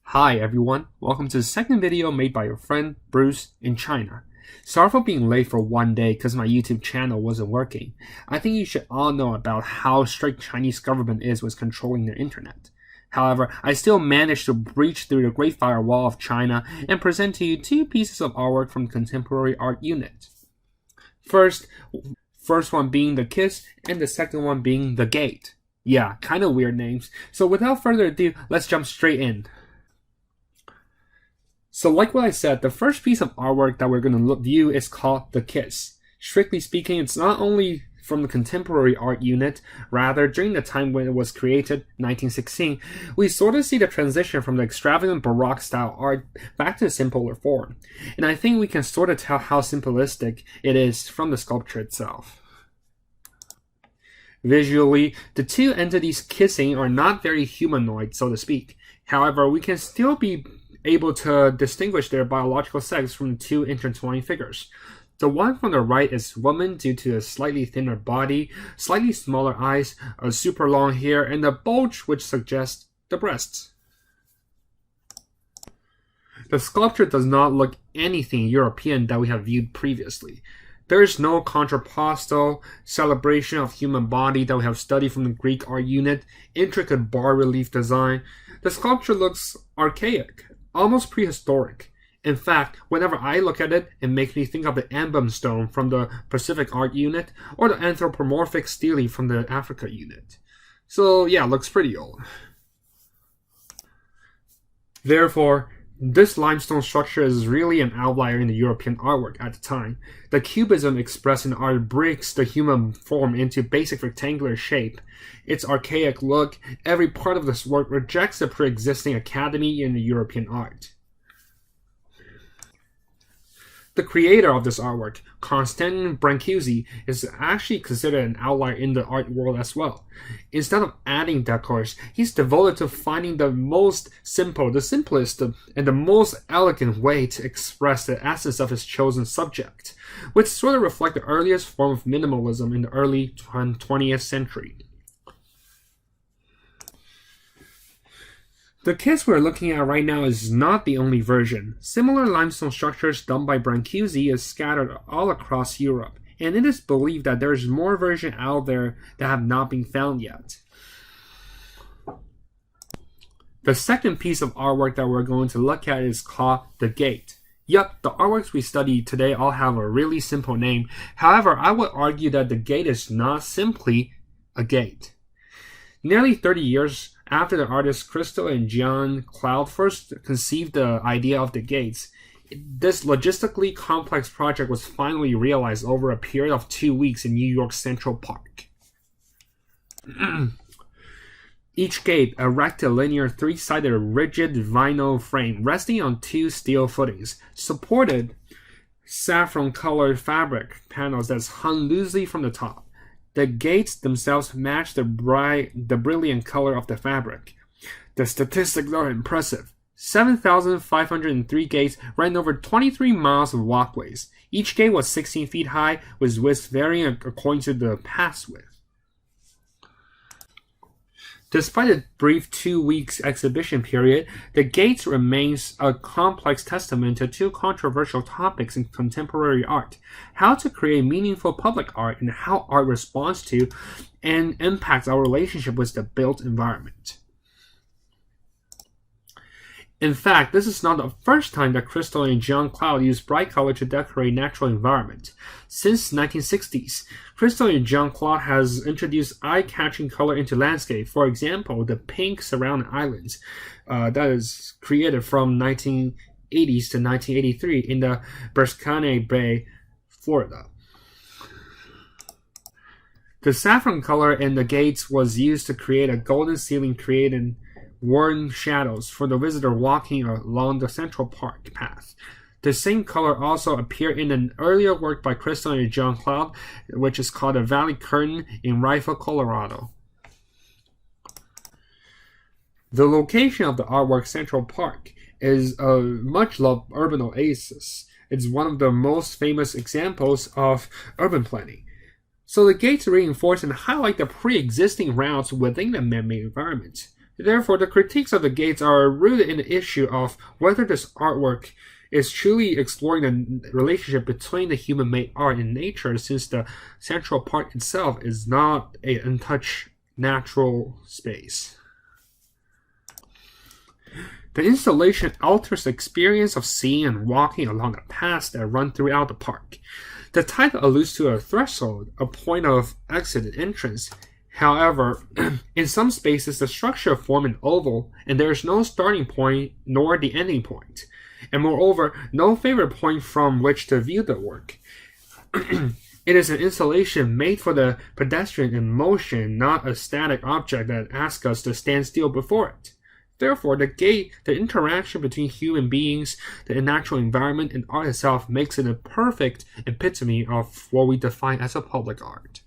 Hi everyone, welcome to the second video made by your friend Bruce in China. Sorry for being late for one day because my YouTube channel wasn't working. I think you should all know about how strict Chinese government is with controlling the internet. However, I still managed to breach through the Great Firewall of China and present to you two pieces of artwork from the Contemporary Art Unit. First one being the Kiss and the second one being the Gate. Yeah, kind of weird names. So without further ado, let's jump straight in. So like what I said, the first piece of artwork that we're going to view is called The Kiss. Strictly speaking, it's not only from the Contemporary Art Unit, rather during the time when it was created, 1916, we sort of see the transition from the extravagant Baroque style art back to a simpler form. And I think we can sort of tell how simplistic it is from the sculpture itself. Visually, the two entities kissing are not very humanoid, so to speak. However, we can still be able to distinguish their biological sex from the two intertwining figures. The one from the right is woman due to a slightly thinner body, slightly smaller eyes, a super long hair, and a bulge which suggests the breasts. The sculpture does not look anything European that we have viewed previously. There is no contrapposto celebration of human body that we have studied from the Greek art unit, intricate bas-relief design. The sculpture looks archaic, almost prehistoric. In fact, whenever I look at it, it makes me think of the emblem stone from the Pacific Art Unit or the anthropomorphic stele from the Africa Unit. So yeah, looks pretty old. Therefore, this limestone structure is really an outlier in the European artwork at the time. The cubism expressed in art breaks the human form into basic rectangular shape. Its archaic look, every part of this work rejects the pre-existing academy in the European art. The creator of this artwork, Constantin Brancusi, is actually considered an outlier in the art world as well. Instead of adding decors, he's devoted to finding the most simple, the simplest, and the most elegant way to express the essence of his chosen subject, which sort of reflect the earliest form of minimalism in the early 20th century. The Kiss we're looking at right now is not the only version. Similar limestone structures done by Brancusi is scattered all across Europe, and it is believed that there is more versions out there that have not been found yet. The second piece of artwork that we're going to look at is called The Gate. Yup, the artworks we study today all have a really simple name. However, I would argue that the gate is not simply a gate. Nearly 30 years after the artists Crystal and Jean Claude first conceived the idea of the gates, this logistically complex project was finally realized over a period of 2 weeks in New York's Central Park. Each gate a rectilinear three-sided rigid vinyl frame resting on two steel footings, supported saffron-colored fabric panels that hung loosely from the top. The gates themselves match the brilliant color of the fabric. The statistics are impressive. 7,503 gates ran over 23 miles of walkways. Each gate was 16 feet high, with widths varying according to the pass width. Despite a brief 2 weeks exhibition period, the gates remains a complex testament to two controversial topics in contemporary art: how to create meaningful public art and how art responds to and impacts our relationship with the built environment. In fact, this is not the first time that Crystal and Jean Claude used bright color to decorate natural environment. Since 1960s, Crystal and Jean Claude has introduced eye-catching color into landscape. For example, the pink surrounding islands that is created from 1980s to 1983 in the Biscayne Bay, Florida. The saffron color in the gates was used to create a golden ceiling creating warm shadows for the visitor walking along the Central Park path. The same color also appeared in an earlier work by Crystal and Jean Claude, which is called The Valley Curtain in Rifle, Colorado. The location of the artwork, Central Park, is a much-loved urban oasis. It's one of the most famous examples of urban planning. So the gates reinforce and highlight the pre-existing routes within the man-made environment. Therefore, the critiques of the gates are rooted in the issue of whether this artwork is truly exploring the relationship between the human-made art and nature, since the central part itself is not an untouched natural space. The installation alters the experience of seeing and walking along the paths that run throughout the park. The title alludes to a threshold, a point of exit and entrance. However, in some spaces the structure forms an oval, and there is no starting point nor the ending point, and moreover, no favorite point from which to view the work. It is an installation made for the pedestrian in motion, not a static object that asks us to stand still before it. Therefore, the interaction between human beings, the natural environment, and art itself makes it a perfect epitome of what we define as a public art.